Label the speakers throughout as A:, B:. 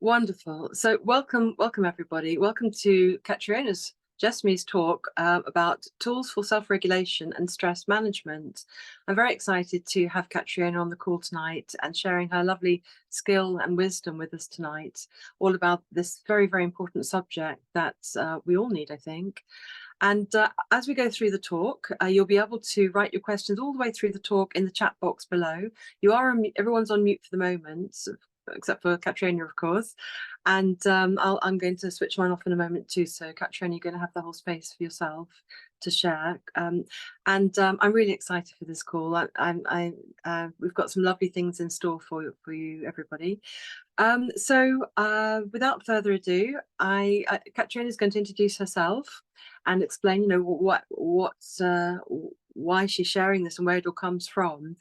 A: Wonderful. So welcome everybody. Welcome to Catriona Jessamy's talk about tools for self-regulation and stress management. I'm very excited to have Catriona on the call tonight and sharing her lovely skill and wisdom with us tonight, all about this very, very important subject that we all need, I think. And as we go through the talk, you'll be able to write your questions all the way through the talk in the chat box below. Everyone's on mute for the moment, except for Catriona, of course. And I'm going to switch mine off in a moment too. So Catriona, you're going to have the whole space for yourself to share. I'm really excited for this call. We've got some lovely things in store for you, everybody. Without further ado, Catriona is going to introduce herself and explain, why she's sharing this and where it all comes from.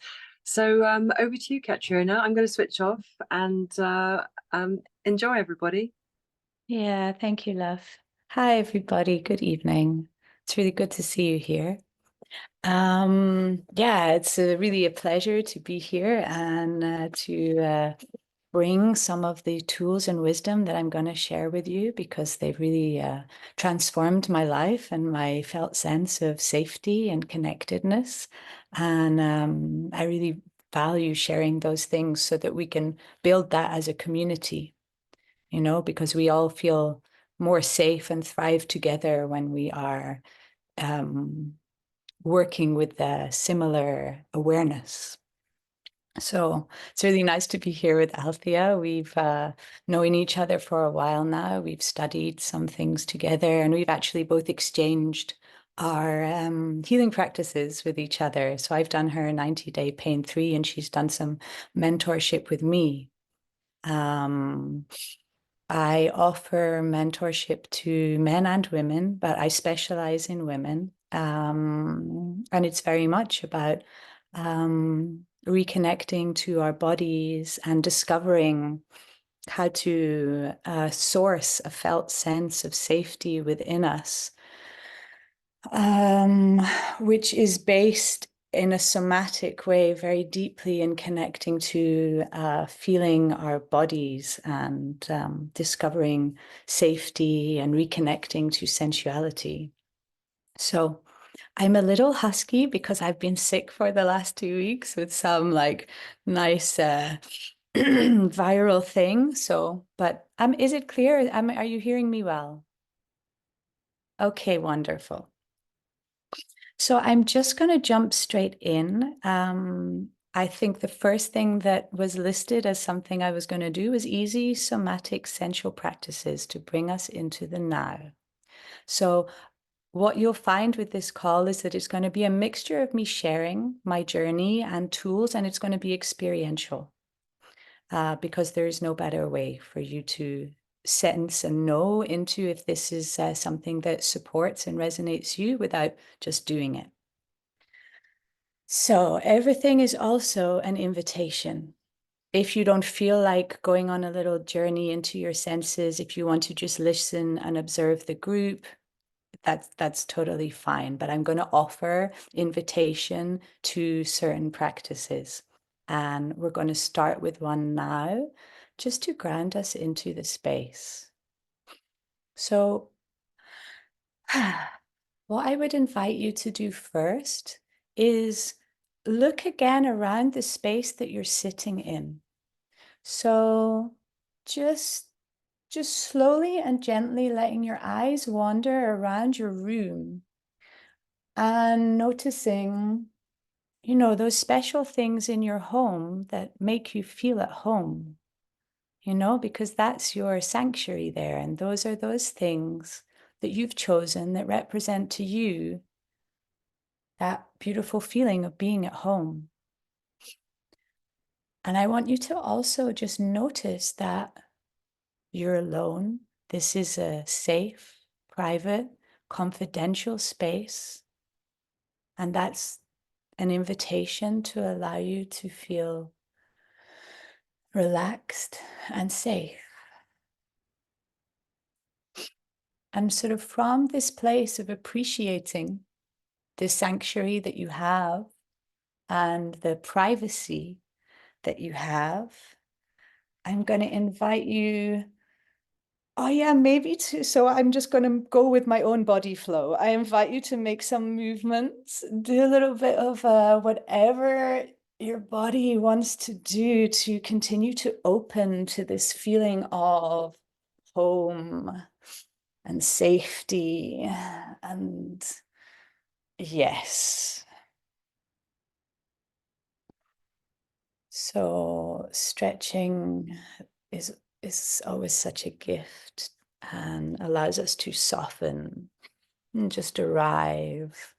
A: So over to you, Catriona. I'm going to switch off and enjoy, everybody.
B: Yeah, thank you, love. Hi, everybody. Good evening. It's really good to see you here. Yeah, it's really a pleasure to be here and to bring some of the tools and wisdom that I'm going to share with you, because they've really transformed my life and my felt sense of safety and connectedness. And I really value sharing those things so that we can build that as a community, because we all feel more safe and thrive together when we are working with a similar awareness. So it's really nice to be here with Althea. We've known each other for a while now. We've studied some things together, and we've actually both exchanged our healing practices with each other. So I've done her 90-day PainFree, and she's done some mentorship with me. I offer mentorship to men and women, but I specialize in women. And it's very much about reconnecting to our bodies and discovering how to source a felt sense of safety within us, which is based in a somatic way very deeply in connecting to feeling our bodies and discovering safety and reconnecting to sensuality. So I'm a little husky because I've been sick for the last 2 weeks with some nice viral thing. But is it clear? Are you hearing me well? Okay, wonderful. So I'm just going to jump straight in. I think the first thing that was listed as something I was going to do was easy somatic sensual practices to bring us into the now. So what you'll find with this call is that it's going to be a mixture of me sharing my journey and tools, and it's going to be experiential because there is no better way for you to sense and know into if this is something that supports and resonates you without just doing it. So everything is also an invitation. If you don't feel like going on a little journey into your senses, if you want to just listen and observe the group, that's totally fine. But I'm going to offer invitation to certain practices. And we're going to start with one now, just to ground us into the space. So what I would invite you to do first is look again around the space that you're sitting in. So just slowly and gently letting your eyes wander around your room and noticing, those special things in your home that make you feel at home, because that's your sanctuary there. And those are those things that you've chosen that represent to you that beautiful feeling of being at home. And I want you to also just notice that you're alone. This is a safe, private, confidential space. And that's an invitation to allow you to feel relaxed and safe. And sort of from this place of appreciating the sanctuary that you have and the privacy that you have, I'm going to invite you. Oh yeah, maybe to, so I'm just going to go with my own body flow. I invite you to make some movements, do a little bit of whatever your body wants to do to continue to open to this feeling of home and safety and yes. So stretching is always such a gift and allows us to soften and just arrive.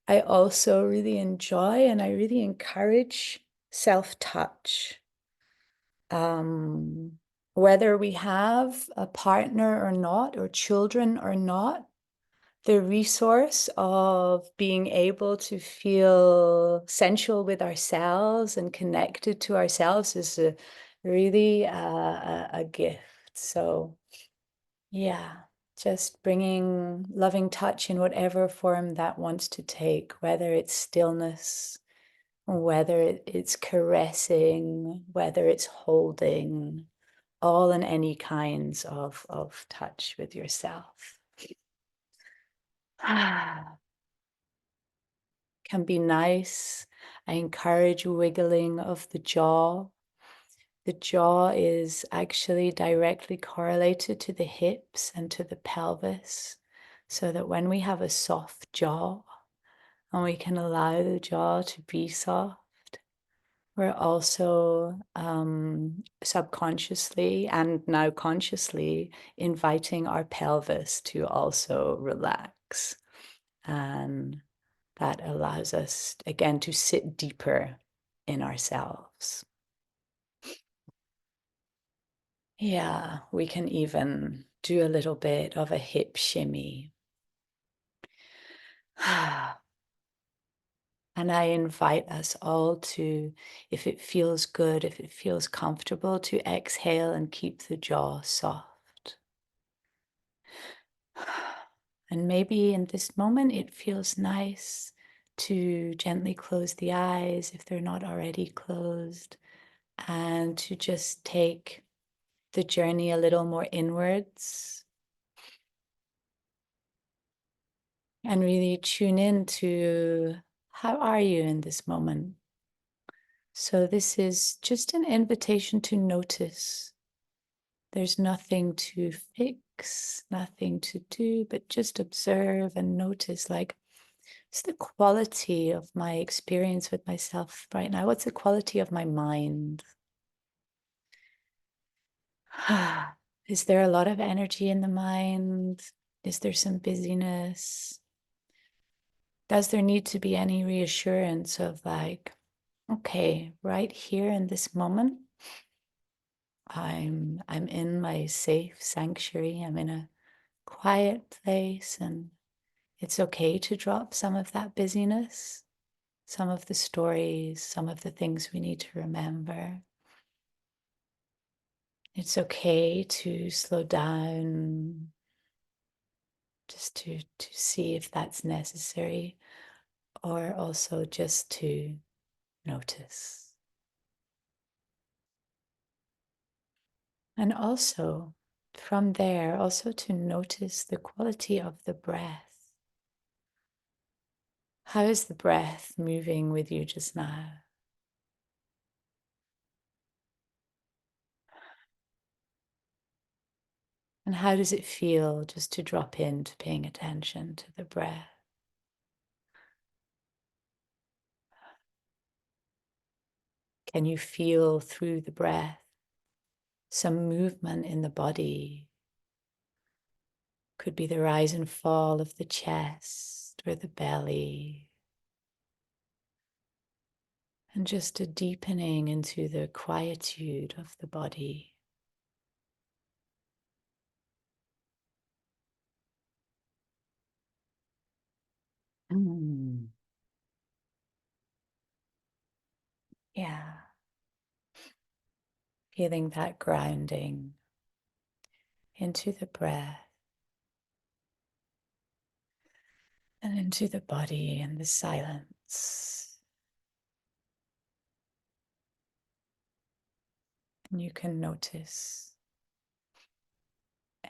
B: I also really enjoy and I really encourage self-touch. Whether we have a partner or not, or children or not, the resource of being able to feel sensual with ourselves and connected to ourselves is really a gift. So yeah, just bringing loving touch in whatever form that wants to take, whether it's stillness, whether it's caressing, whether it's holding, all and any kinds of touch with yourself. Can be nice. I encourage wiggling of the jaw. The jaw is actually directly correlated to the hips and to the pelvis, so that when we have a soft jaw and we can allow the jaw to be soft, we're also subconsciously and now consciously inviting our pelvis to also relax. And that allows us, again, to sit deeper in ourselves. Yeah, we can even do a little bit of a hip shimmy. And I invite us all to, if it feels good, if it feels comfortable, to exhale and keep the jaw soft. And maybe in this moment, it feels nice to gently close the eyes if they're not already closed, and to just take the journey a little more inwards and really tune in to how are you in this moment. So this is just an invitation to notice. There's nothing to fix, nothing to do, but just observe and notice, like, what's the quality of my experience with myself right now? What's the quality of my mind? Is there a lot of energy in the mind? Is there some busyness? Does there need to be any reassurance of like, okay, right here in this moment, I'm in my safe sanctuary. I'm in a quiet place, and it's okay to drop some of that busyness, some of the stories, some of the things we need to remember. It's okay to slow down, just to see if that's necessary, or also just to notice. And also from there, also to notice the quality of the breath. How is the breath moving with you just now? And how does it feel just to drop into paying attention to the breath? Can you feel through the breath some movement in the body? Could be the rise and fall of the chest or the belly. And just a deepening into the quietude of the body. Yeah. Feeling that grounding into the breath and into the body and the silence. And you can notice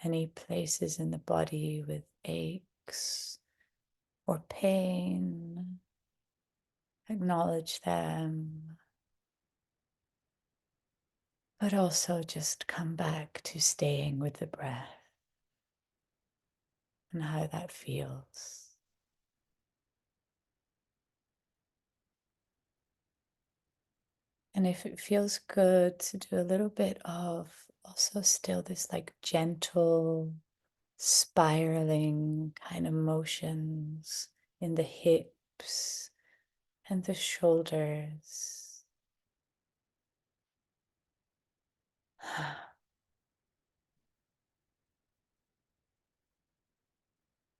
B: any places in the body with aches or pain. Acknowledge them, but also just come back to staying with the breath and how that feels. And if it feels good to do a little bit of also still this like gentle spiraling kind of motions in the hips and the shoulders.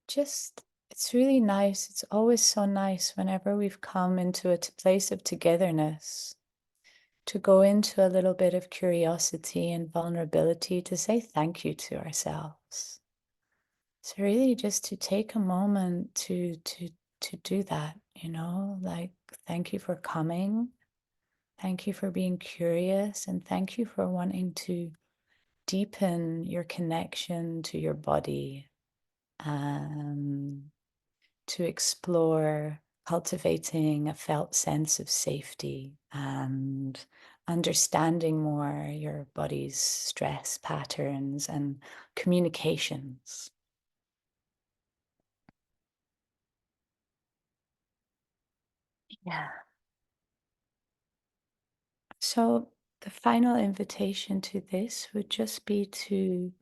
B: Just, it's really nice. It's always so nice whenever we've come into a place of togetherness to go into a little bit of curiosity and vulnerability to say thank you to ourselves. So really just to take a moment to do that, like thank you for coming. Thank you for being curious, and thank you for wanting to deepen your connection to your body, to explore cultivating a felt sense of safety and understanding more your body's stress patterns and communications. Yeah. So the final invitation to this would just be to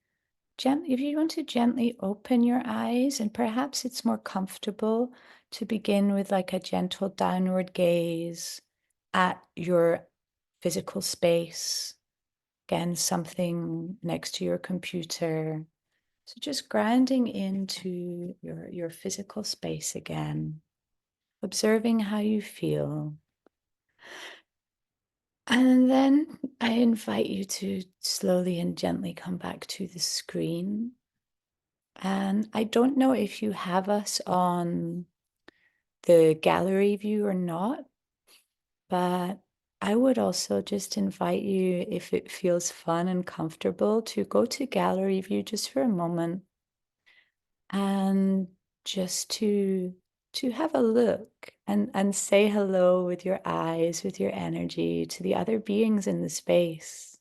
B: gently, if you want to gently open your eyes, and perhaps it's more comfortable to begin with like a gentle downward gaze at your physical space. Again, something next to your computer. So just grounding into your physical space again, observing how you feel. And then I invite you to slowly and gently come back to the screen. And I don't know if you have us on the gallery view or not, but I would also just invite you, if it feels fun and comfortable, to go to gallery view just for a moment and just to have a look and say hello with your eyes, with your energy to the other beings in the space.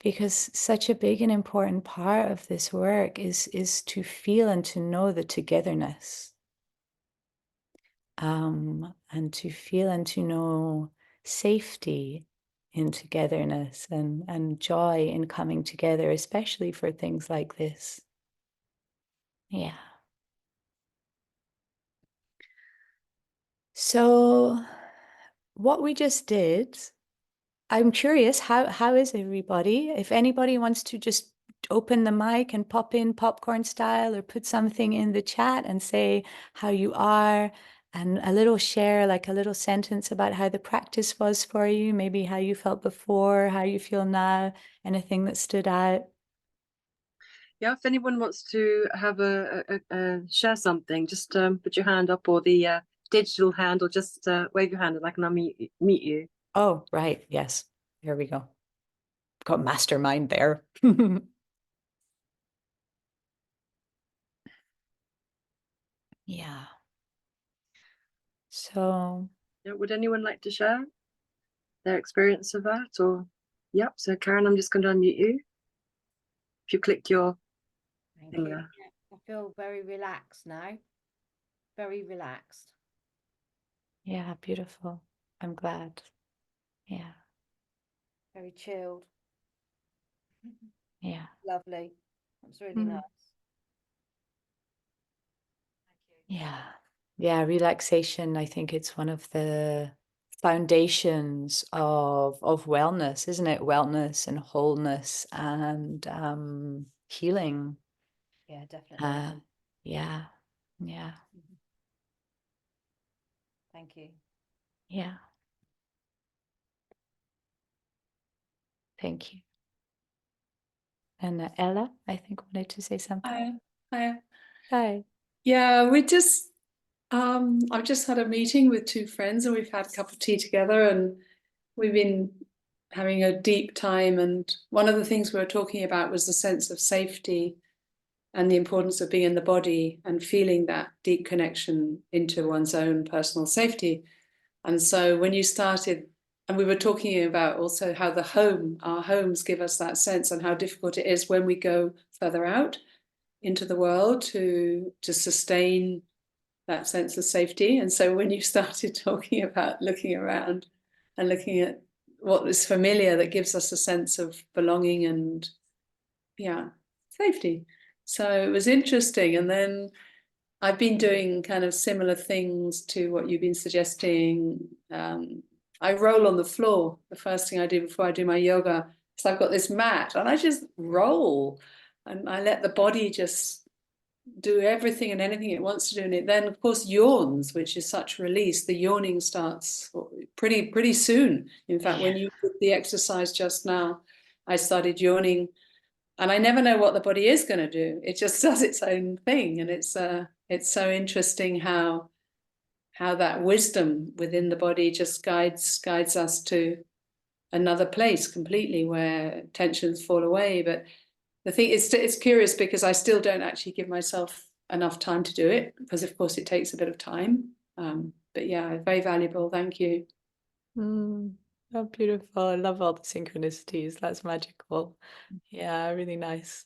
B: Because such a big and important part of this work is to feel and to know the togetherness, and to feel and to know safety in togetherness and joy in coming together, especially for things like this. Yeah. So what we just did, I'm curious, how is everybody? If anybody wants to just open the mic and pop in popcorn style or put something in the chat and say how you are and a little share, like a little sentence about how the practice was for you, maybe how you felt before, how you feel now, anything that stood out.
A: Yeah, if anyone wants to have a share something, just put your hand up, or the digital hand, or just wave your hand and I can unmute meet you.
B: Oh, right. Yes. Here we go. Got mastermind there. Yeah. So,
A: Yeah, would anyone like to share their experience of that? Or yep, so Karen, I'm just going to unmute you. If you click your
C: Thank you. Yeah, I feel very relaxed now. Very relaxed.
B: yeah, beautiful. I'm glad. Yeah.
C: Very chilled.
B: Yeah.
C: Lovely. That's really nice. Thank you.
B: Yeah. Yeah. Relaxation, I think it's one of the foundations of wellness, isn't it? Wellness and wholeness and healing.
C: Yeah, definitely.
B: Yeah. Yeah.
C: Thank you.
B: Yeah. Thank you. And Ella, I think, wanted to say something.
D: Hi. Hi.
B: Hi.
D: Yeah, I've just had a meeting with two friends and we've had a cup of tea together and we've been having a deep time. And one of the things we were talking about was the sense of safety and the importance of being in the body and feeling that deep connection into one's own personal safety. And so when you started, and we were talking about also how our homes give us that sense, and how difficult it is when we go further out into the world to sustain that sense of safety. And so when you started talking about looking around and looking at what is familiar, that gives us a sense of belonging and safety. So it was interesting. And then I've been doing kind of similar things to what you've been suggesting. I roll on the floor. The first thing I do before I do my yoga is I've got this mat and I just roll, and I let the body just do everything and anything it wants to do. And it then, of course, yawns, which is such release. The yawning starts pretty soon. In fact, when you did the exercise just now, I started yawning, and I never know what the body is going to do. It just does its own thing. And it's so interesting how that wisdom within the body just guides us to another place completely, where tensions fall away. But the thing is, it's curious because I still don't actually give myself enough time to do it, because of course it takes a bit of time. But yeah, very valuable. Thank you.
B: Oh, beautiful. I love all the synchronicities. That's magical. Yeah, really nice.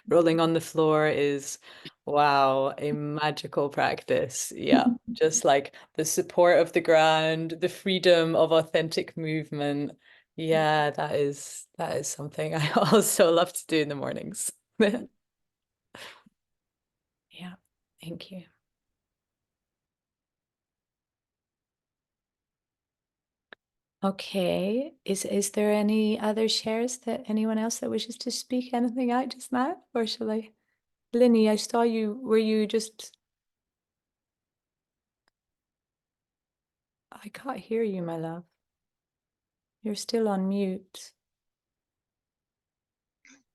B: Rolling on the floor is, wow, a magical practice. Yeah, just like the support of the ground, the freedom of authentic movement. Yeah, that is something I also love to do in the mornings. Yeah, thank you. Okay, is there any other shares that anyone else that wishes to speak anything out just now, or shall I? Linny, I saw you. Were you just? I can't hear you, my love. You're still on mute.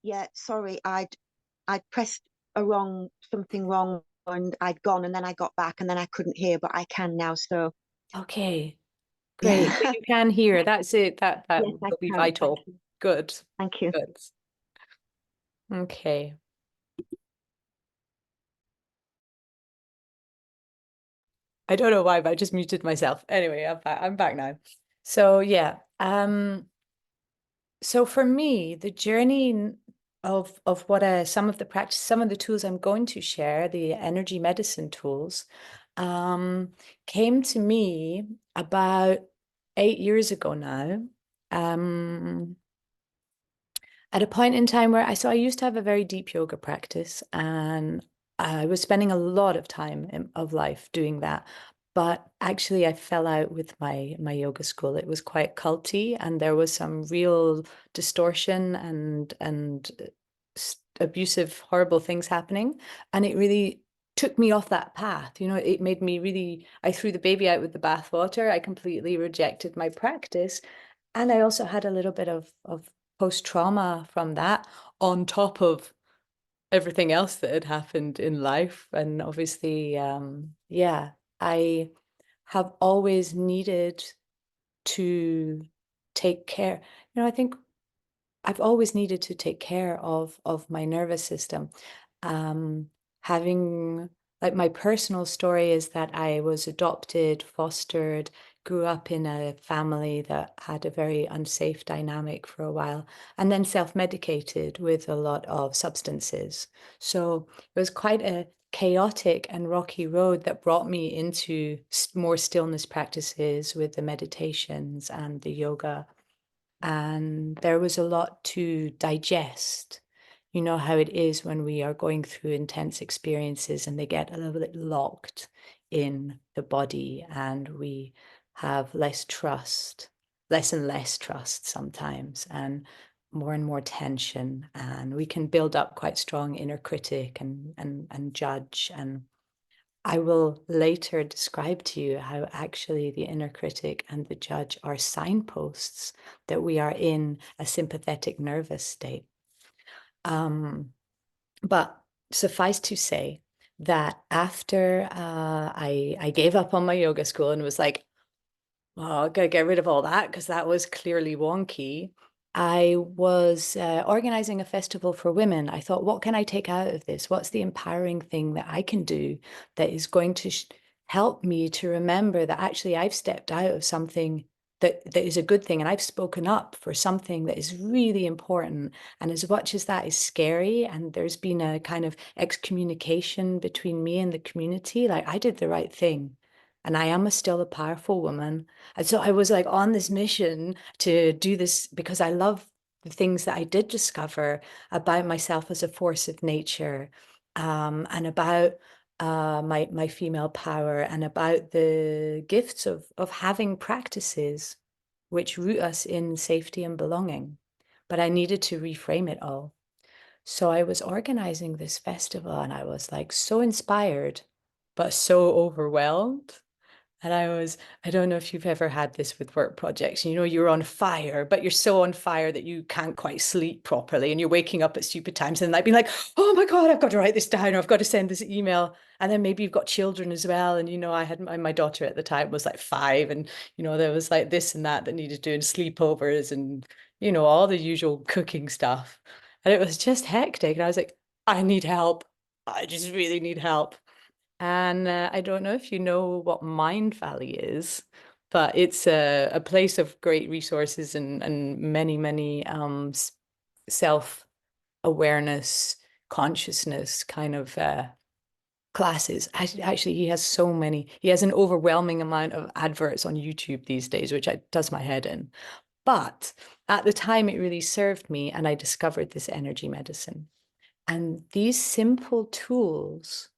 E: Yeah, sorry, I'd pressed something wrong, and I'd gone, and then I got back, and then I couldn't hear, but I can now. So
B: Okay, great. So you can hear. That's it. That
E: yes,
B: will be vital. Good.
E: Thank you.
B: Good. Okay. I don't know why, but I just muted myself. Anyway, I'm back now. So yeah. So for me, the journey of what some of the tools I'm going to share, the energy medicine tools, came to me about 8 years ago now. At a point in time where I used to have a very deep yoga practice, and I was spending a lot of time of life doing that. But actually, I fell out with my yoga school. It was quite culty, and there was some real distortion and abusive, horrible things happening. And it really took me off that path. You know, it made me really, I threw the baby out with the bathwater. I completely rejected my practice. And I also had a little bit of post-trauma from that, on top of everything else that had happened in life. And obviously, I have always needed to take care. You know, I think I've always needed to take care of my nervous system. Having, like, my personal story is that I was adopted, fostered, grew up in a family that had a very unsafe dynamic for a while, and then self-medicated with a lot of substances. So it was quite a chaotic and rocky road that brought me into more stillness practices with the meditations and the yoga. And there was a lot to digest. You know how it is when we are going through intense experiences and they get a little bit locked in the body, and we have less and less trust sometimes, and more tension, and we can build up quite strong inner critic and judge. And I will later describe to you how actually the inner critic and the judge are signposts that we are in a sympathetic nervous state. But suffice to say that after I gave up on my yoga school and was like, Well, I gotta get rid of all that because that was clearly wonky. I was organizing a festival for women. I thought, what can I take out of this? What's the empowering thing that I can do that is going to help me to remember that actually I've stepped out of something that is a good thing, and I've spoken up for something that is really important. And as much as that is scary, and there's been a kind of excommunication between me and the community, like I did the right thing. And I am still a powerful woman. And so I was like on this mission to do this because I love the things that I did discover about myself as a force of nature, and about my female power, and about the gifts of having practices which root us in safety and belonging. But I needed to reframe it all. So I was organizing this festival and I was like so inspired, but so overwhelmed. And I don't know if you've ever had this with work projects. You know, you're on fire, but you're so on fire that you can't quite sleep properly. And you're waking up at stupid times and like being like, oh my God, I've got to write this down, or I've got to send this email. And then maybe you've got children as well. And, you know, I had my daughter at the time was like 5. And, you know, there was like this and that needed doing, sleepovers and, you know, all the usual cooking stuff. And it was just hectic. And I was like, I need help. I just really need help. And I don't know if you know what Mind Valley is, but it's a place of great resources and many, many self-awareness, consciousness kind of classes. Actually, he has so many. He has an overwhelming amount of adverts on YouTube these days, which does my head in. But at the time, it really served me, and I discovered this energy medicine. And these simple tools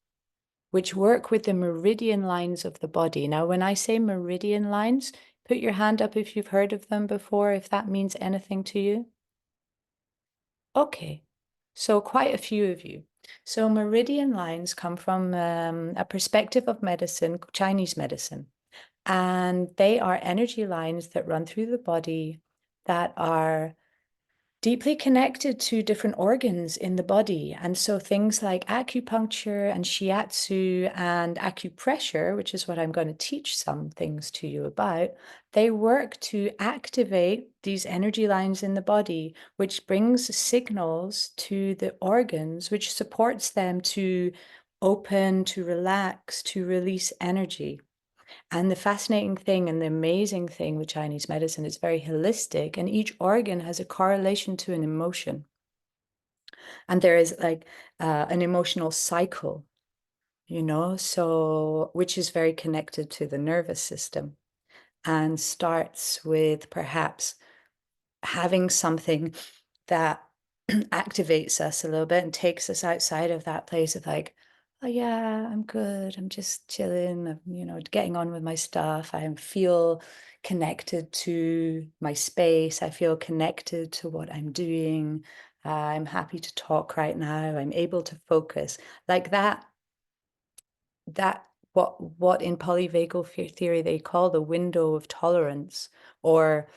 B: which work with the meridian lines of the body. Now, when I say meridian lines, put your hand up if you've heard of them before, if that means anything to you. Okay, so quite a few of you. So meridian lines come from a perspective of medicine, Chinese medicine, and they are energy lines that run through the body that are deeply connected to different organs in the body. And so things like acupuncture and shiatsu and acupressure, which is what I'm going to teach some things to you about, they work to activate these energy lines in the body, which brings signals to the organs, which supports them to open, to relax, to release energy. And the fascinating thing and the amazing thing with Chinese medicine is very holistic, and each organ has a correlation to an emotion. And there is like an emotional cycle, you know, so which is very connected to the nervous system and starts with perhaps having something that activates us a little bit and takes us outside of that place of like, oh yeah, I'm good. I'm just chilling. I'm, you know, getting on with my stuff. I feel connected to my space. I feel connected to what I'm doing. I'm happy to talk right now. I'm able to focus like that. What in poly-vagal theory they call the window of tolerance, or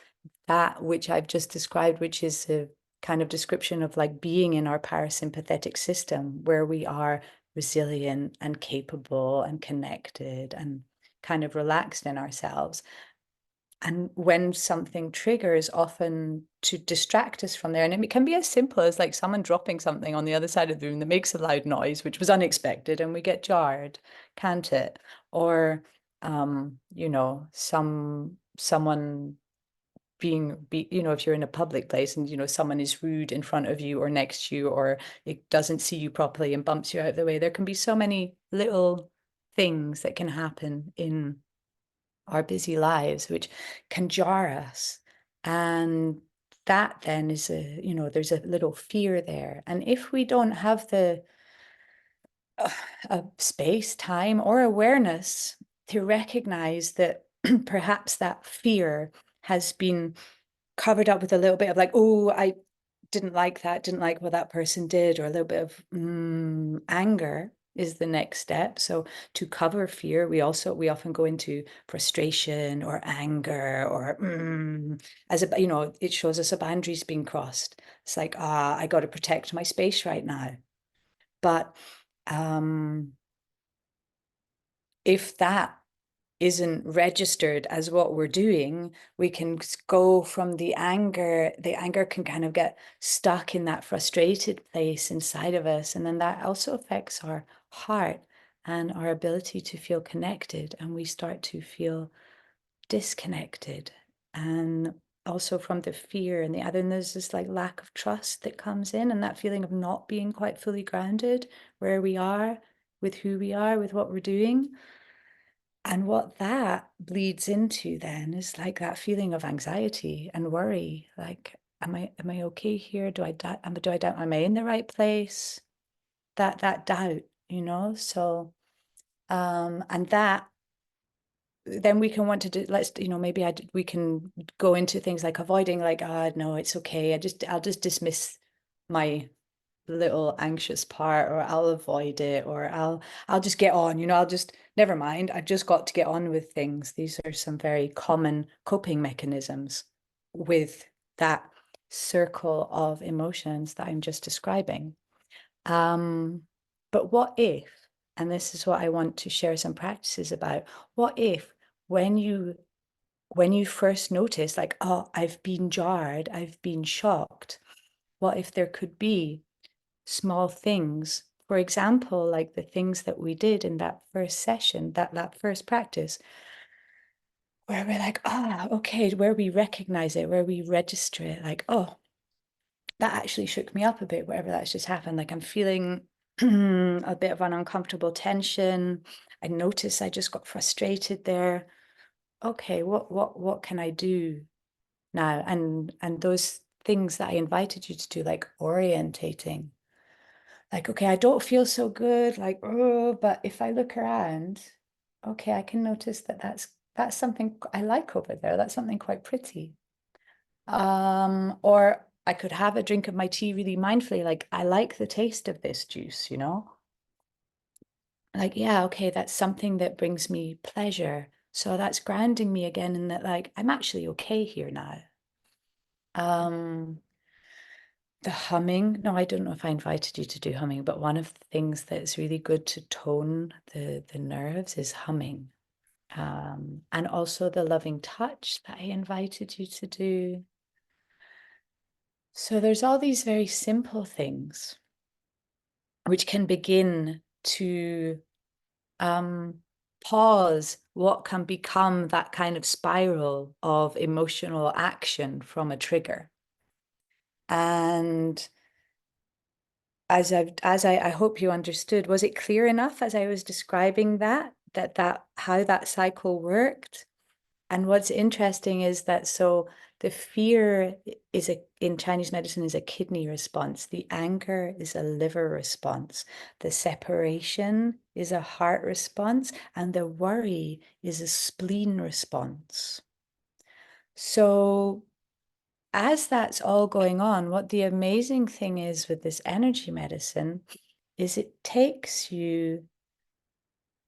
B: that which I've just described, which is a kind of description of like being in our parasympathetic system, where we are resilient and capable and connected and kind of relaxed in ourselves. And when something triggers, often to distract us from there, and it can be as simple as like someone dropping something on the other side of the room that makes a loud noise, which was unexpected, and we get jarred, can't it? Or you know, someone you know, if you're in a public place and, you know, someone is rude in front of you or next to you, or it doesn't see you properly and bumps you out of the way. There can be so many little things that can happen in our busy lives, which can jar us. And that then is you know, there's a little fear there. And if we don't have the space, time, or awareness to recognize that perhaps that fear has been covered up with a little bit of like, oh, I didn't like that, didn't like what that person did, or a little bit of anger is the next step. So to cover fear, we often go into frustration or anger, or as a, you know, it shows us a boundary's being crossed. It's like, I got to protect my space right now. But if that isn't registered as what we're doing, we can go from the anger can kind of get stuck in that frustrated place inside of us. And then that also affects our heart and our ability to feel connected. And we start to feel disconnected. And also from the fear and then there's this like lack of trust that comes in, and that feeling of not being quite fully grounded where we are, with who we are, with what we're doing. And what that bleeds into then is like that feeling of anxiety and worry. Like, am I okay here? Do I doubt? Am I in the right place? That doubt, you know. So, and that then we can want to do. Let's, you know, maybe we can go into things like avoiding, like, no, it's okay. I'll just dismiss my little anxious part, or I'll avoid it, or I'll just get on, you know, I'll just, never mind, I've just got to get on with things. These are some very common coping mechanisms with that circle of emotions that I'm just describing. But what if, and this is what I want to share some practices about, what if when you first notice, like, oh, I've been jarred, I've been shocked, what if there could be small things, for example, like the things that we did in that first session, that first practice, where we're like, okay, where we recognize it, where we register it, like, oh, that actually shook me up a bit, whatever that's just happened. Like, I'm feeling a bit of an uncomfortable tension. I notice I just got frustrated there. Okay, what can I do now? And those things that I invited you to do, like orientating. Like, okay, I don't feel so good, like, oh, but if I look around, okay, I can notice that that's something I like over there. That's something quite pretty. Or I could have a drink of my tea really mindfully, like, I like the taste of this juice, you know? Like, yeah, okay, that's something that brings me pleasure. So that's grounding me again in that, like, I'm actually okay here now. The humming, no, I don't know if I invited you to do humming, but one of the things that's really good to tone the nerves is humming. And also the loving touch that I invited you to do. So there's all these very simple things which can begin to pause what can become that kind of spiral of emotional action from a trigger. And as I hope you understood, was it clear enough as I was describing that how that cycle worked? And what's interesting is that, so the fear is in Chinese medicine is a kidney response. The anger is a liver response. The separation is a heart response, and the worry is a spleen response. So as that's all going on, what the amazing thing is with this energy medicine is it takes you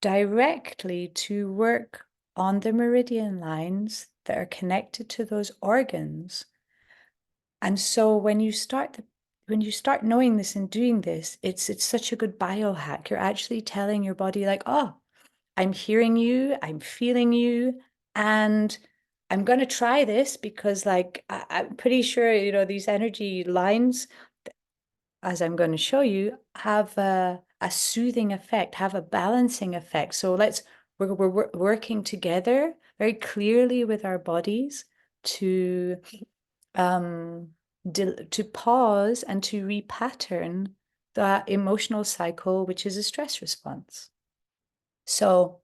B: directly to work on the meridian lines that are connected to those organs. And so when you start knowing this and doing this, it's such a good biohack. You're actually telling your body, like, oh, I'm hearing you, I'm feeling you, and I'm going to try this because, like, I'm pretty sure, you know, these energy lines, as I'm going to show you, have a soothing effect, have a balancing effect. So we're working together very clearly with our bodies to pause and to repattern that emotional cycle, which is a stress response. So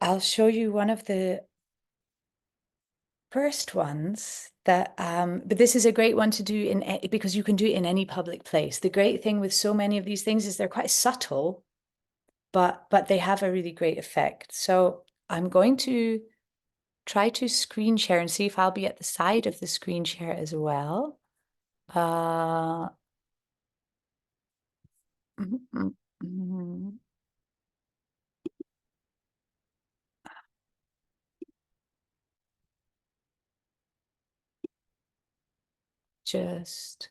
B: I'll show you one of the first ones that, but this is a great one to do because you can do it in any public place. The great thing with so many of these things is they're quite subtle, but they have a really great effect. So I'm going to try to screen share and see if I'll be at the side of the screen share as well. Just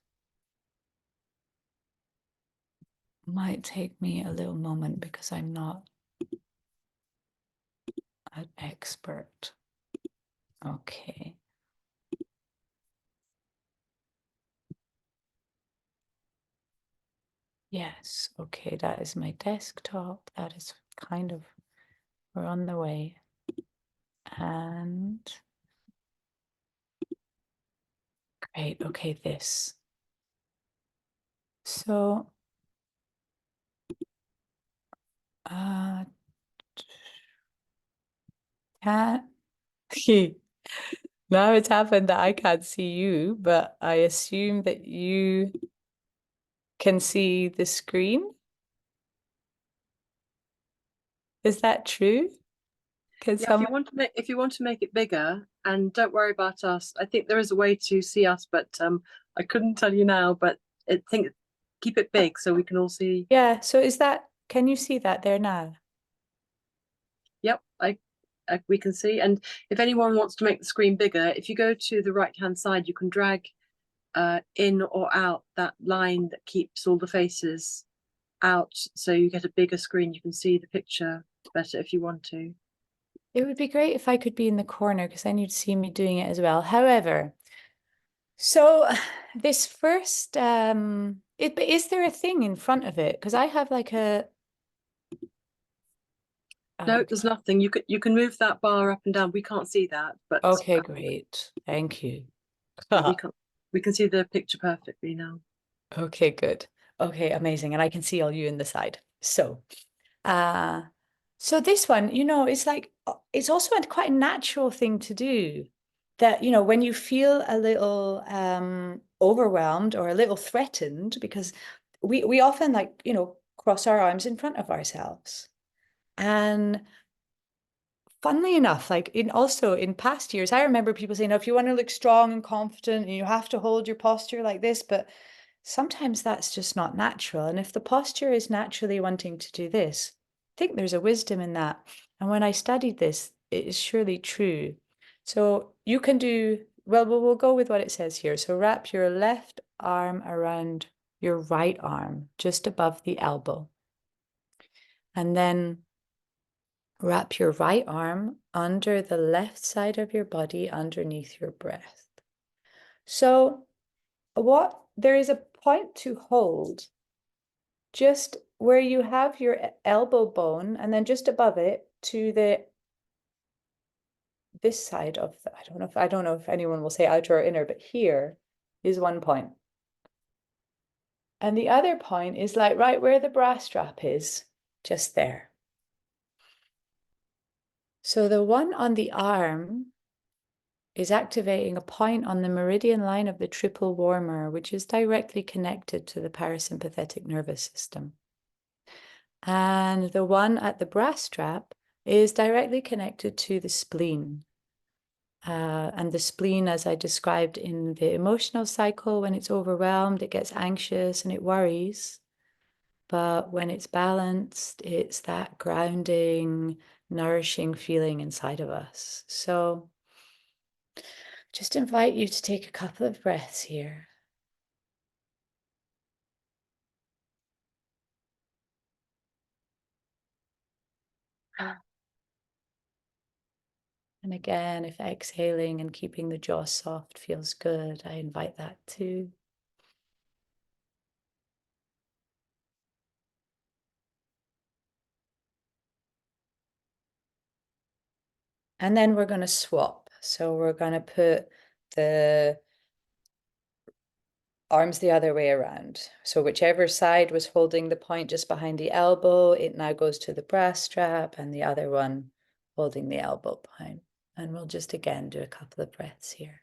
B: might take me a little moment because I'm not An expert. Okay. Yes, okay, that is my desktop. That is kind of, we're on the way. And great, okay, this. So, can now it's happened that I can't see you, but I assume that you can see the screen. Is that true? Can
A: Yeah,
B: someone?
A: if you want to make it bigger, and don't worry about us. I think there is a way to see us, but I couldn't tell you now. But keep it big so we can all see.
B: Yeah, so is that, can you see that there now?
A: Yep, we can see. And if anyone wants to make the screen bigger, if you go to the right-hand side, you can drag in or out that line that keeps all the faces out, so you get a bigger screen. You can see the picture better if you want to.
B: It would be great if I could be in the corner because then you'd see me doing it as well. However, so this first, is there a thing in front of it? Because I have like a.
A: No,
B: Okay.
A: there's nothing. You can move that bar up and down. We can't see that, but
B: Okay, great. Thank you.
A: we can see the picture perfectly now.
B: Okay, good. Okay, amazing. And I can see all you in the side. So, so this one, it's like, it's also quite a natural thing to do that, when you feel a little overwhelmed or a little threatened, because we often like, cross our arms in front of ourselves. And funnily enough, like also in past years, I remember people saying, if you want to look strong and confident, and you have to hold your posture like this, but sometimes that's just not natural. And if the posture is naturally wanting to do this, I think there's a wisdom in that. And when I studied this, it is surely true. So you can do, well, we'll go with what it says here. So wrap your left arm around your right arm, just above the elbow. And then wrap your right arm under the left side of your body underneath your breast. So there is a point to hold just where you have your elbow bone, and then just above it to this side of I don't know if anyone will say outer or inner, but here is one point. And the other point is like right where the bra strap is, just there. So the one on the arm is activating a point on the meridian line of the triple warmer, which is directly connected to the parasympathetic nervous system. And the one at the bra strap is directly connected to the spleen. And the spleen, as I described in the emotional cycle, when it's overwhelmed, it gets anxious and it worries. But when it's balanced, it's that grounding, nourishing feeling inside of us. So just invite you to take a couple of breaths here. And again, if exhaling and keeping the jaw soft feels good, I invite that too. And then we're going to swap. So we're going to put the arms the other way around. So whichever side was holding the point just behind the elbow, it now goes to the bra strap, and the other one holding the elbow point. And we'll just again do a couple of breaths here.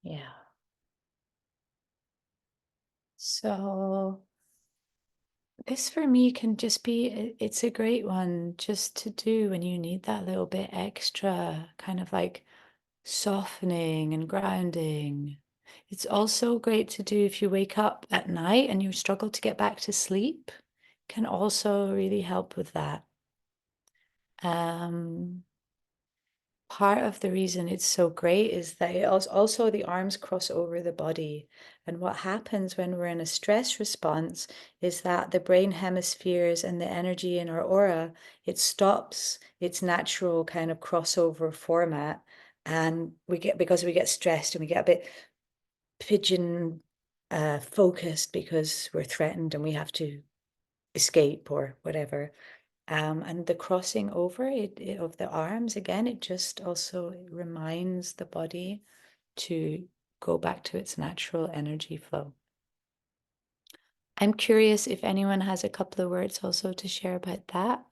B: Yeah. So this for me can just be, it's a great one just to do when you need that little bit extra, kind of like softening and grounding. It's also great to do if you wake up at night and you struggle to get back to sleep. can also really help with that. Part of the reason it's so great is that it also the arms cross over the body. And what happens when we're in a stress response is that the brain hemispheres and the energy in our aura, it stops its natural kind of crossover format. And because we get stressed and we get a bit pigeon focused because we're threatened and we have to escape or whatever. And the crossing over of the arms, again, it just also reminds the body to go back to its natural energy flow. I'm curious if anyone has a couple of words also to share about that.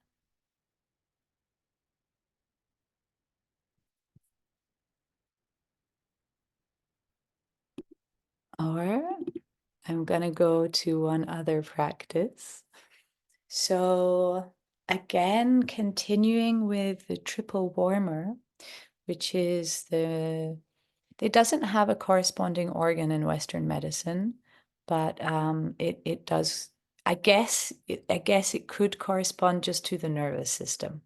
B: Or I'm going to go to one other practice. So again, continuing with the triple warmer, which is it doesn't have a corresponding organ in Western medicine, but it does, I guess it could correspond just to the nervous system.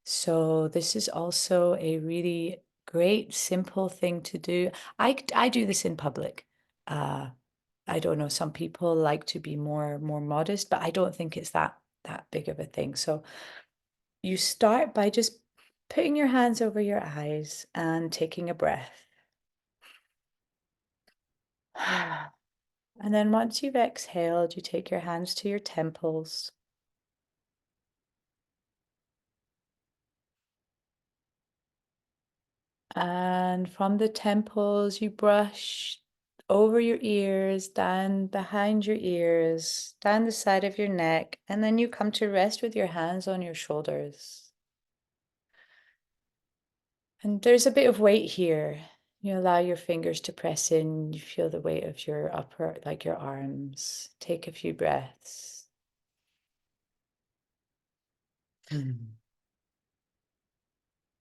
B: So this is also a really great, simple thing to do. I do this in public. I don't know, some people like to be more modest, but I don't think it's that big of a thing. So you start by just putting your hands over your eyes and taking a breath. And then once you've exhaled, you take your hands to your temples. And from the temples, you brush over your ears, down behind your ears, down the side of your neck, and then you come to rest with your hands on your shoulders. And there's a bit of weight here. You allow your fingers to press in. You feel the weight of your upper, like your arms. Take a few breaths. And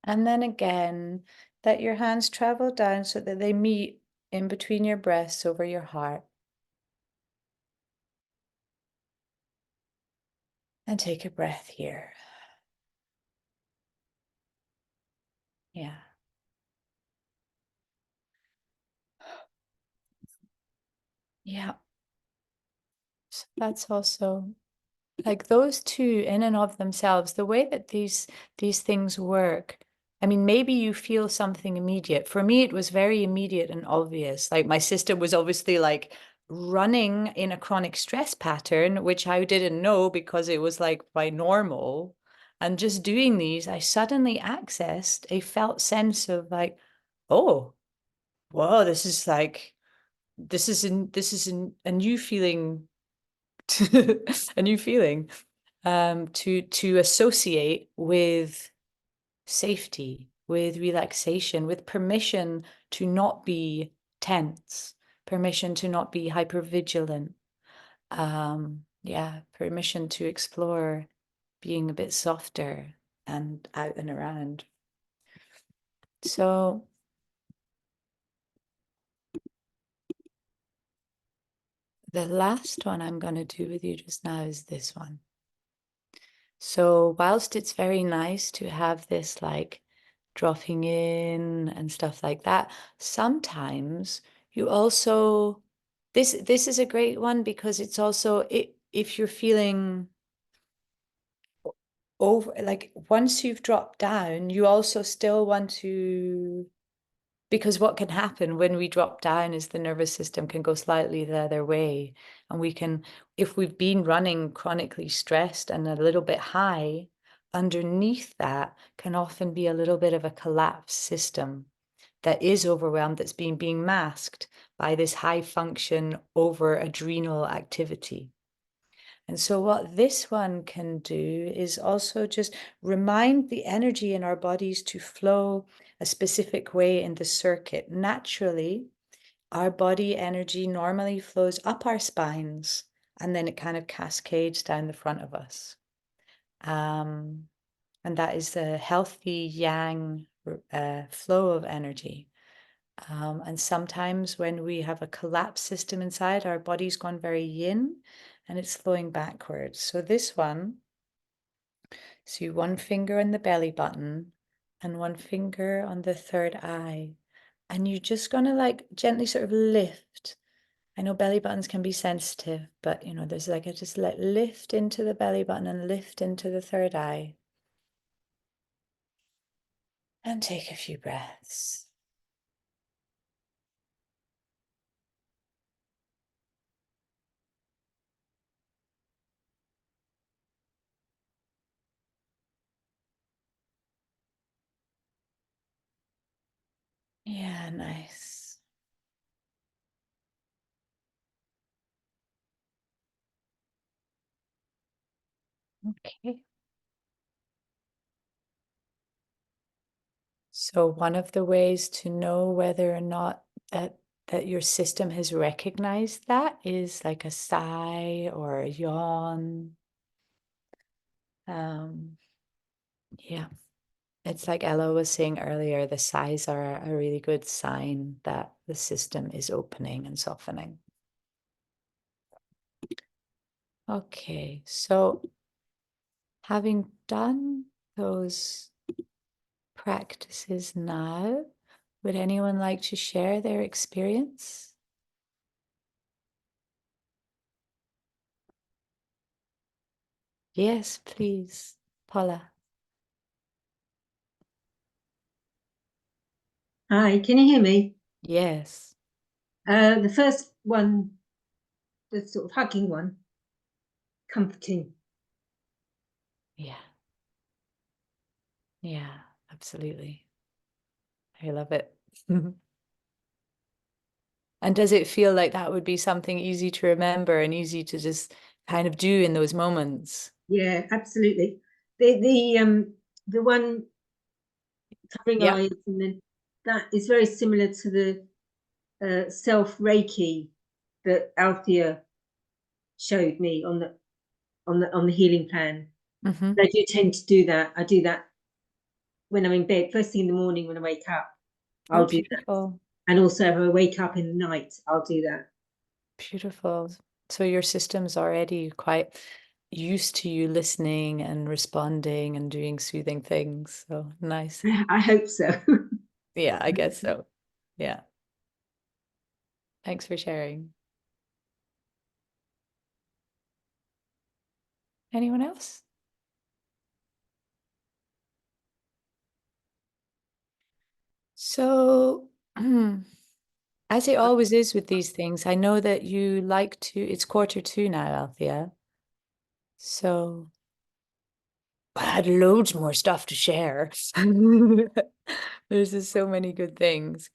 B: then again, let your hands travel down so that they meet in between your breasts over your heart. And take a breath here. Yeah. Yeah. So that's also like those two in and of themselves, the way that these things work. I mean, maybe you feel something immediate. For me, it was very immediate and obvious. Like my sister was obviously like running in a chronic stress pattern, which I didn't know because it was like my normal. And just doing these, I suddenly accessed a felt sense of like, oh, whoa, this is a new feeling, a new feeling to associate with safety, with relaxation, with permission to not be tense, permission to not be hypervigilant. Yeah, permission to explore being a bit softer and out and around. So the last one I'm going to do with you just now is this one. So whilst it's very nice to have this like dropping in and stuff like that, sometimes you also, this is a great one because it's also, if you're feeling over, like once you've dropped down, you also still want to, because what can happen when we drop down is the nervous system can go slightly the other way. And we can, if we've been running chronically stressed and a little bit high, underneath that can often be a little bit of a collapsed system that is overwhelmed, that's being masked by this high function over adrenal activity. And so what this one can do is also just remind the energy in our bodies to flow a specific way in the circuit. Naturally, our body energy normally flows up our spines and then it kind of cascades down the front of us. And that is the healthy yang flow of energy. And sometimes when we have a collapsed system inside, our body's gone very yin. and it's flowing backwards. So this one, so one finger on the belly button and one finger on the third eye. And you're just gonna like gently sort of lift. I know belly buttons can be sensitive, but you know, there's like a just let lift into the belly button and lift into the third eye. And take a few breaths. Yeah, nice. Okay. So one of the ways to know whether or not that your system has recognized that is like a sigh or a yawn. Yeah, it's like Ella was saying earlier, the sighs are a really good sign that the system is opening and softening. Okay, so having done those practices now, would anyone like to share their experience? Yes, please, Paula.
F: Hi, can you hear me?
B: Yes.
F: The first one, the sort of hugging one, comforting.
B: Yeah. Yeah, absolutely. I love it. And does it feel like that would be something easy to remember and easy to just kind of do in those moments?
F: Yeah, absolutely. The one covering
B: Yep.
F: eyes, and then that is very similar to the self Reiki that Althea showed me on the healing plan.
B: Mm-hmm.
F: I do tend to do that. I do that when I'm in bed, first thing in the morning when I wake up. I'll do that.
B: Beautiful.
F: And also if I wake up in the night, I'll do that.
B: Beautiful. So your system's already quite used to you listening and responding and doing soothing things. So nice.
F: I hope so.
B: Yeah, I guess so. Yeah. Thanks for sharing. Anyone else? So, as it always is with these things, I know that you like to, it's 1:45 now, Althea. So I had loads more stuff to share. There's just so many good things.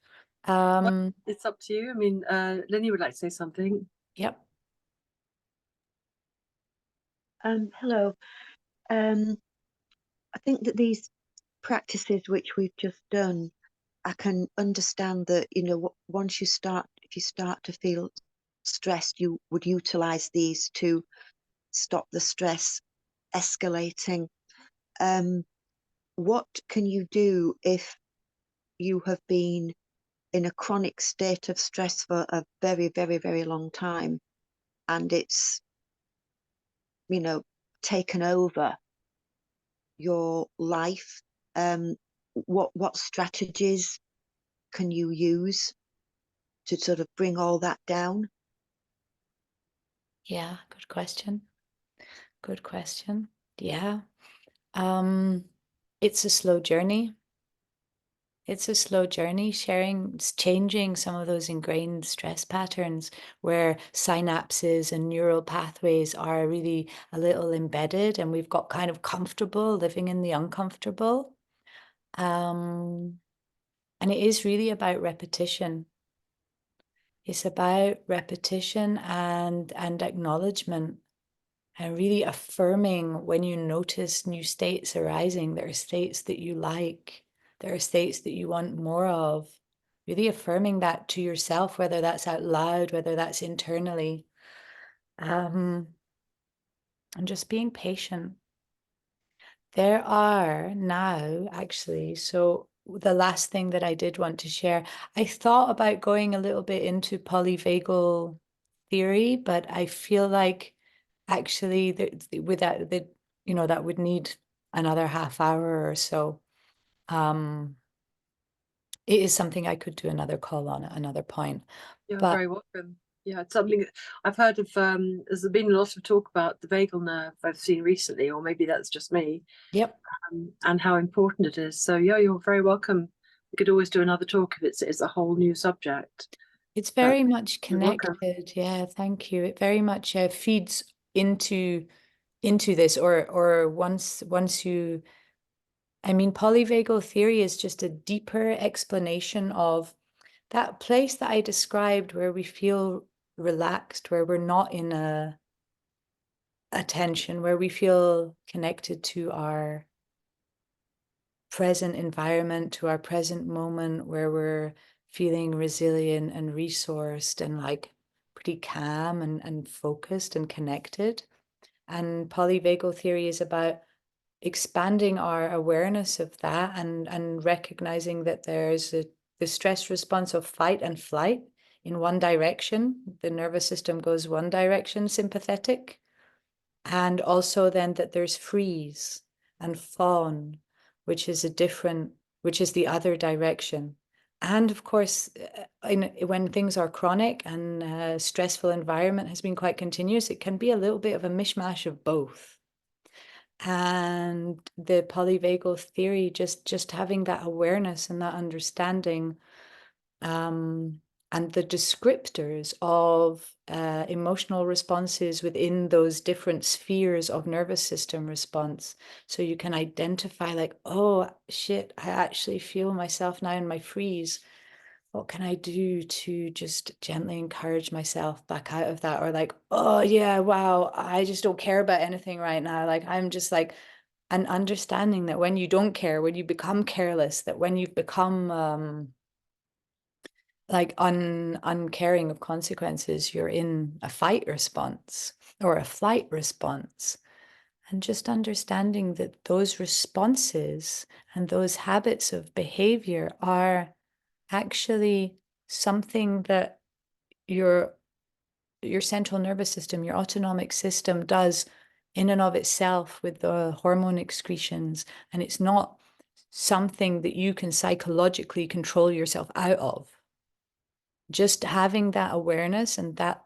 A: It's up to you. I mean, Lenny would like to say something.
B: Yep.
E: Hello. I think that these practices which we've just done, I can understand that, you know, once you start, if you start to feel stressed, you would utilize these to stop the stress escalating. What can you do if you have been in a chronic state of stress for a very, very, very long time, and it's, you know, taken over your life? What strategies can you use to sort of bring all that down?
B: Yeah, good question. Good question. Yeah. It's a slow journey. It's a slow journey, changing some of those ingrained stress patterns where synapses and neural pathways are really a little embedded and we've got kind of comfortable living in the uncomfortable. And it is really about repetition. It's about repetition and acknowledgement. And really affirming when you notice new states arising. There are states that you like. There are states that you want more of. Really affirming that to yourself, whether that's out loud, whether that's internally. And just being patient. There are now, actually, so the last thing that I did want to share, I thought about going a little bit into poly-vagal theory, but I feel like actually, with that, that would need another half hour or so. It is something I could do another call on at another point.
A: You're
B: But
A: very welcome. Yeah, it's something I've heard of. There's been a lot of talk about the vagal nerve I've seen recently, or maybe that's just me,
B: yep,
A: and how important it is. So yeah, you're very welcome. We could always do another talk if it's a whole new subject.
B: it's
A: But
B: very much
A: you're welcome.
B: connected. Yeah, thank you. It very much feeds into this, or once you, I mean, polyvagal theory is just a deeper explanation of that place that I described where we feel relaxed, where we're not in a tension, where we feel connected to our present environment, to our present moment, where we're feeling resilient and resourced and like pretty calm and focused and connected. And polyvagal theory is about expanding our awareness of that and recognizing that there's the stress response of fight and flight in one direction. The nervous system goes one direction, sympathetic. And also then that there's freeze and fawn, which is the other direction. And of course, when things are chronic and stressful environment has been quite continuous, it can be a little bit of a mishmash of both. And the polyvagal theory, just having that awareness and that understanding, and the descriptors of emotional responses within those different spheres of nervous system response. So you can identify like, oh shit, I actually feel myself now in my freeze. What can I do to just gently encourage myself back out of that? Or like, oh yeah, wow, I just don't care about anything right now. Like I'm just like, an understanding that when you don't care, when you become careless, that when you've become like uncaring of consequences, you're in a fight response or a flight response. And just understanding that those responses and those habits of behavior are actually something that your central nervous system, your autonomic system does in and of itself with the hormone excretions. And it's not something that you can psychologically control yourself out of. Just having that awareness, and that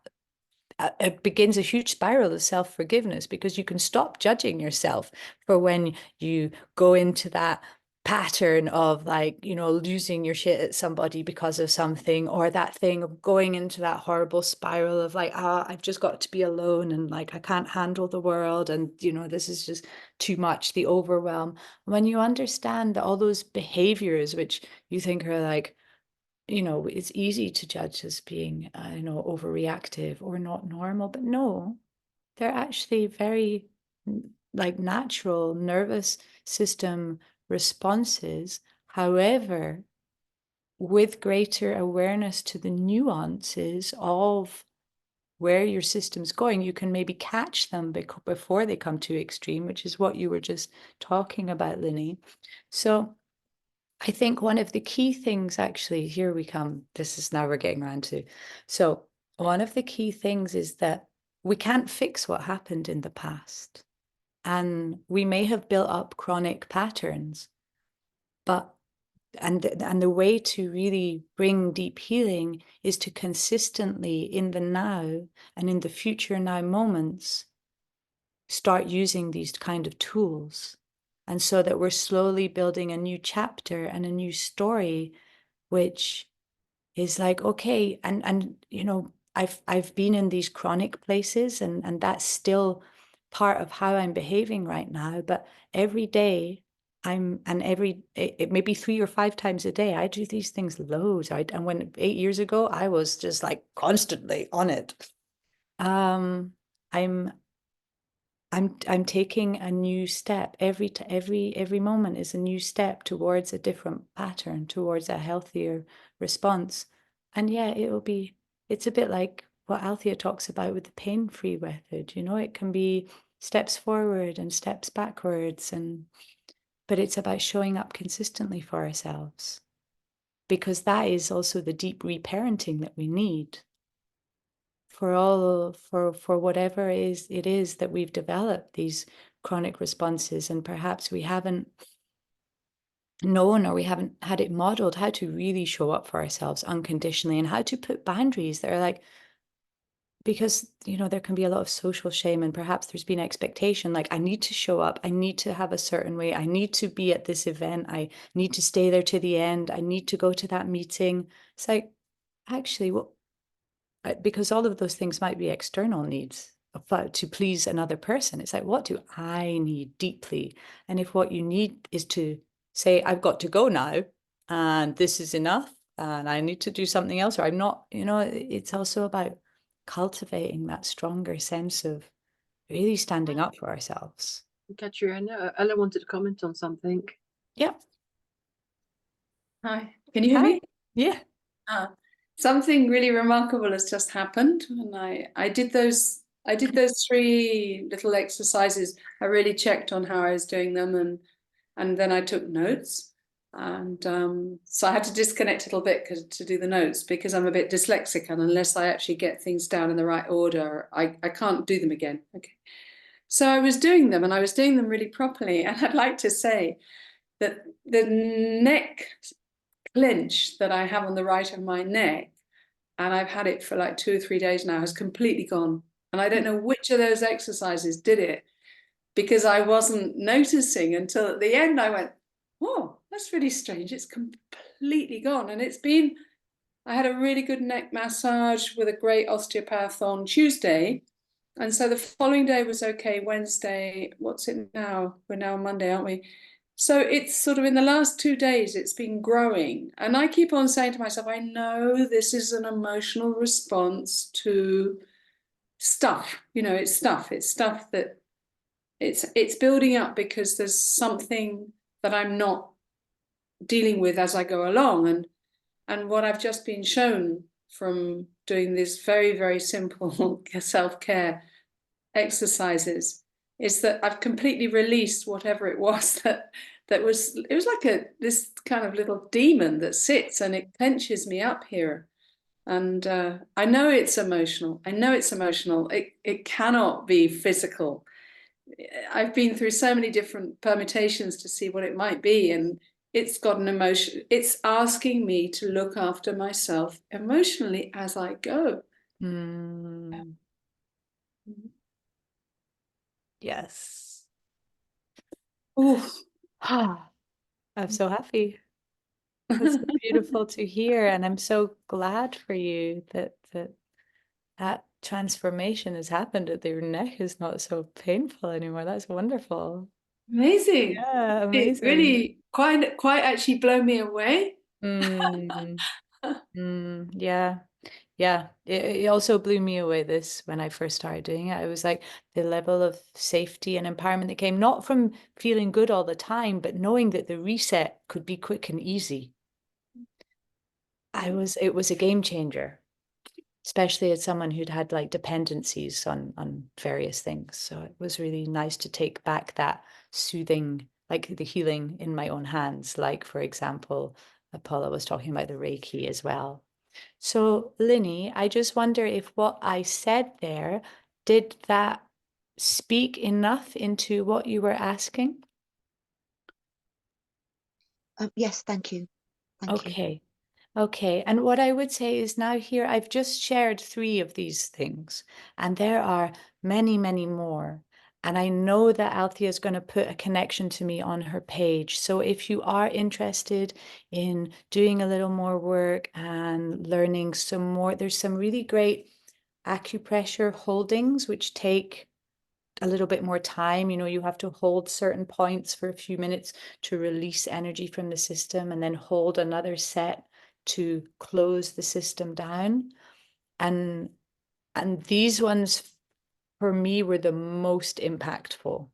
B: it begins a huge spiral of self-forgiveness, because you can stop judging yourself for when you go into that pattern of like, losing your shit at somebody because of something, or that thing of going into that horrible spiral of like, I've just got to be alone and like I can't handle the world, and this is just too much, the overwhelm. When you understand that all those behaviors which you think are like, it's easy to judge as being, overreactive or not normal, but no, they're actually very like natural nervous system responses. However, with greater awareness to the nuances of where your system's going, you can maybe catch them before they come too extreme, which is what you were just talking about, Linny. So I think one of the key things, actually, here we come, this is now we're getting around to. So one of the key things is that we can't fix what happened in the past. And we may have built up chronic patterns, but and the way to really bring deep healing is to consistently in the now and in the future now moments start using these kind of tools. And so that we're slowly building a new chapter and a new story, which is like, okay, and I've been in these chronic places, and that's still part of how I'm behaving right now. But every day it maybe 3 or 5 times a day, I do these things loads. And when 8 years ago, I was just like constantly on it. I'm taking a new step. Every moment is a new step towards a different pattern, towards a healthier response. And yeah, it's a bit like what Althea talks about with the PainFree method. It can be steps forward and steps backwards, but it's about showing up consistently for ourselves, because that is also the deep reparenting that we need. for whatever it is that we've developed, these chronic responses, and perhaps we haven't known, or we haven't had it modeled, how to really show up for ourselves unconditionally, and how to put boundaries that are like, because there can be a lot of social shame, and perhaps there's been expectation, like, I need to show up, I need to have a certain way, I need to be at this event, I need to stay there to the end, I need to go to that meeting. It's like, actually, well, because all of those things might be external needs to please another person. It's like, what do I need deeply? And if what you need is to say, I've got to go now, and this is enough, and I need to do something else, or I'm not, it's also about cultivating that stronger sense of really standing up for ourselves.
A: Catriona, Ella wanted to comment on something.
B: Yeah.
D: Hi, can you hear me?
B: Yeah.
D: Something really remarkable has just happened, and I did those 3 little exercises. I really checked on how I was doing them, and then I took notes, and so I had to disconnect a little bit to do the notes, because I'm a bit dyslexic, and unless I actually get things down in the right order, I can't do them again. Okay, so I was doing them, and I was doing them really properly, and I'd like to say that the neck clench that I have on the right of my neck, and I've had it for like 2 or 3 days now, has completely gone. And I don't know which of those exercises did it, because I wasn't noticing until at the end I went, oh, that's really strange. It's completely gone. And I had a really good neck massage with a great osteopath on Tuesday. And so the following day was okay. Wednesday, what's it now? We're now on Monday, aren't we? So it's sort of in the last 2 days, it's been growing. And I keep on saying to myself, I know this is an emotional response to stuff. It's stuff that it's building up, because there's something that I'm not dealing with as I go along. And what I've just been shown from doing these very, very simple self-care exercises is that I've completely released whatever it was it was like this kind of little demon that sits and it clenches me up here. And I know it's emotional. It cannot be physical. I've been through so many different permutations to see what it might be, and it's got an emotion. It's asking me to look after myself emotionally as I go.
B: Yes.
D: Ooh.
B: I'm so happy. That's so beautiful to hear, and I'm so glad for you that transformation has happened, that your neck is not so painful anymore. That's wonderful.
D: Amazing.
B: Yeah, amazing.
D: It really quite actually blown me away.
B: Yeah. Yeah, it also blew me away when I first started doing it. It was like the level of safety and empowerment that came not from feeling good all the time, but knowing that the reset could be quick and easy. It was a game changer, especially as someone who'd had like dependencies on various things. So it was really nice to take back that soothing, like the healing in my own hands. Like, for example, Paula was talking about the Reiki as well. So, Linny, I just wonder if what I said there, did that speak enough into what you were asking?
E: Yes, thank you. Thank you.
B: Okay. And what I would say is, now here, I've just shared 3 of these things, and there are many, many more. And I know that Althea is going to put a connection to me on her page. So if you are interested in doing a little more work and learning some more, there's some really great acupressure holdings, which take a little bit more time. You have to hold certain points for a few minutes to release energy from the system, and then hold another set to close the system down. And these ones for me were the most impactful,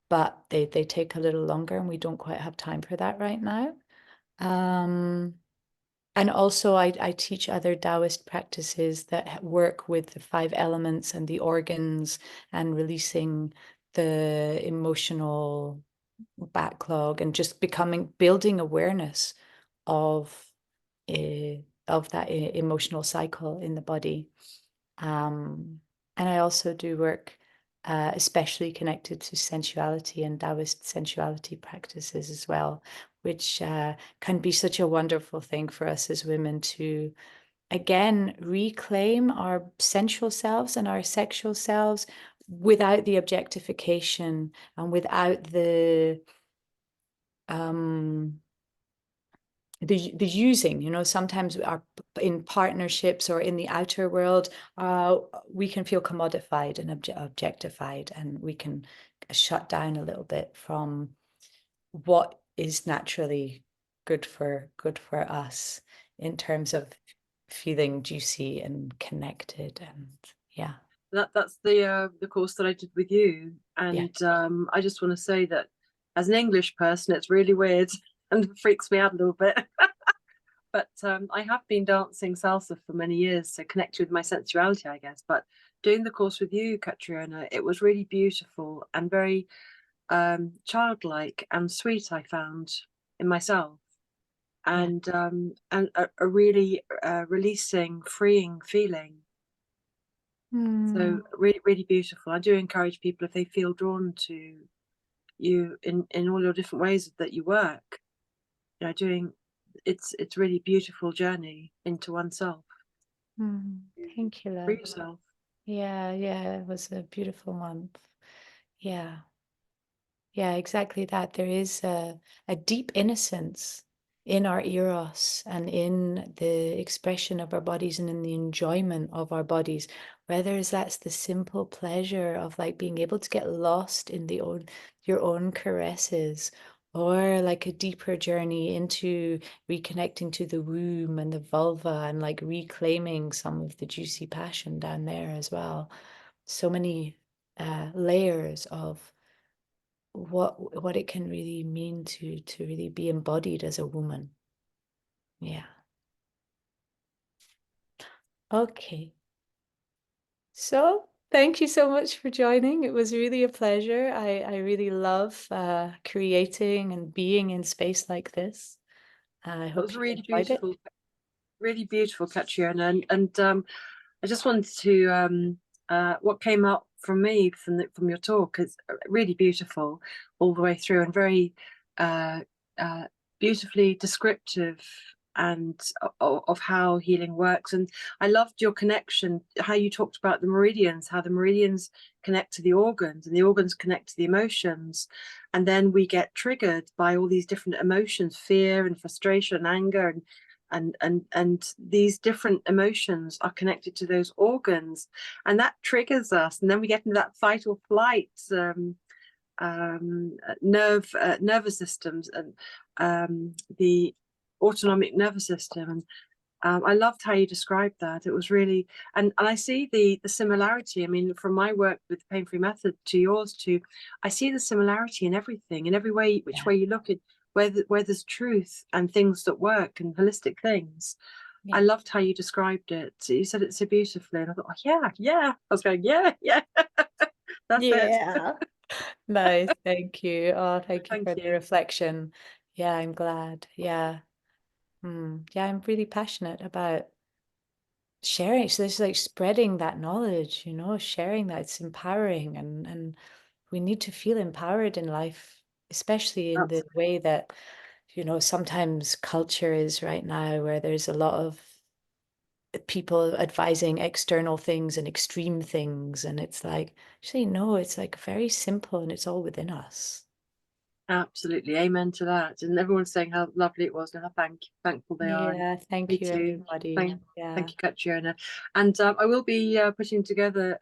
B: but they take a little longer, and we don't quite have time for that right now. And also I teach other Taoist practices that work with the 5 elements and the organs, and releasing the emotional backlog, and just building awareness of that emotional cycle in the body. And I also do work especially connected to sensuality and Taoist sensuality practices as well, which can be such a wonderful thing for us as women to, again, reclaim our sensual selves and our sexual selves without the objectification and without the using. You know, sometimes in partnerships or in the outer world, we can feel commodified and objectified, and we can shut down a little bit from what is naturally good for us in terms of feeling juicy and connected. And yeah,
A: That's the course that I did with you, and I just want to say that as an English person, it's really weird and freaks me out a little bit. But I have been dancing salsa for many years, so connected with my sensuality, I guess. But doing the course with you, Catriona, it was really beautiful and very childlike and sweet, I found in myself, and a really releasing, freeing feeling. So really, really beautiful. I do encourage people, if they feel drawn to you in all your different ways that you work, you know, it's really beautiful journey into oneself.
B: Thank you, love.
A: For yourself.
B: Yeah, it was a beautiful month. Yeah, exactly that. There is a deep innocence in our eros and in the expression of our bodies and in the enjoyment of our bodies, whether that's the simple pleasure of like being able to get lost in your own caresses, or like a deeper journey into reconnecting to the womb and the vulva and like reclaiming some of the juicy passion down there as well. So many layers of what it can really mean to really be embodied as a woman. Yeah. Okay. So thank you so much for joining. It was really a pleasure. I really love creating and being in space like this. I hope
A: It was
B: you
A: really
B: enjoyed it.
A: beautiful, really beautiful, Catriona, and I just wanted to what came up from me from your talk is really beautiful all the way through, and very beautifully descriptive and of how healing works. And I loved your connection, how you talked about the meridians, how the meridians connect to the organs and the organs connect to the emotions, and then we get triggered by all these different emotions, fear and frustration and anger, and these different emotions are connected to those organs, and that triggers us, and then we get into that fight or flight nervous systems, and the autonomic nervous system. And I loved how you described that. It was really, and I see the similarity. I mean, from my work with the PainFree method to yours too, I see the similarity in everything, in every way, which way you look at where there's truth and things that work and holistic things. I loved how you described it. You said it so beautifully, and I thought, oh yeah. I was going, yeah. That's it.
B: Nice. Thank you. Oh, thank you
A: Thank
B: for the
A: you.
B: reflection. Yeah, I'm glad. Yeah, I'm really passionate about sharing. So it's like spreading that knowledge, you know, sharing that. It's empowering, and we need to feel empowered in life, especially in the way that, you know, sometimes culture is right now, where there's a lot of people advising external things and extreme things, and it's like, actually no, it's like very simple and it's all within us.
A: Absolutely, amen to that. And everyone's saying how lovely it was and how thankful they are.
B: Yeah, thank you, everybody.
A: Thank you, Catriona. And I will be putting together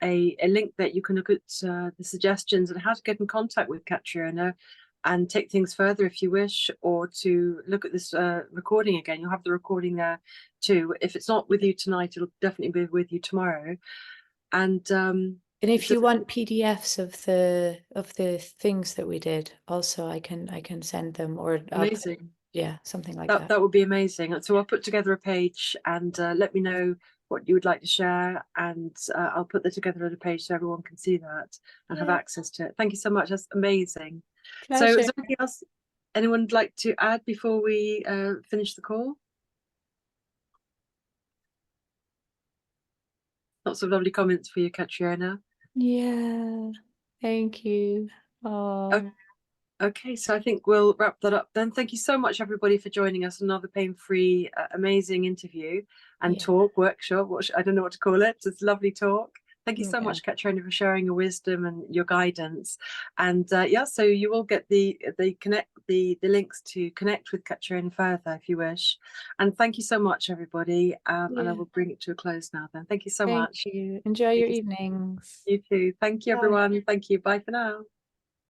A: a link that you can look at the suggestions and how to get in contact with Catriona and take things further if you wish, or to look at this recording again. You'll have the recording there too. If it's not with you tonight, it'll definitely be with you tomorrow. And
B: if you want PDFs of the things that we did, also I can send them, or
A: amazing.
B: Something like that.
A: That would be amazing. So I'll put together a page, and let me know what you would like to share, and I'll put that together on a page so everyone can see that and have access to it. Thank you so much. That's amazing.
B: Pleasure.
A: So is there anything else anyone would like to add before we finish the call? Lots of lovely comments for you, Catriona.
B: Yeah, thank you. Oh,
A: Okay, so I think we'll wrap that up then. Thank you so much, everybody, for joining us. Another pain-free, amazing interview and
B: Yeah.
A: talk, workshop. I don't know what to call it. It's lovely talk. Thank you so
B: Yeah.
A: much, Catriona, for sharing your wisdom and your guidance. And yeah, so you will get the links to connect with Catriona further if you wish. And thank you so much, everybody. And I
B: Yeah.
A: will bring it to a close now then. Thank you so
B: Thank
A: much.
B: you. Enjoy your
A: Thank you.
B: evenings.
A: You too. Thank you,
B: Bye.
A: everyone. Thank you. Bye for now.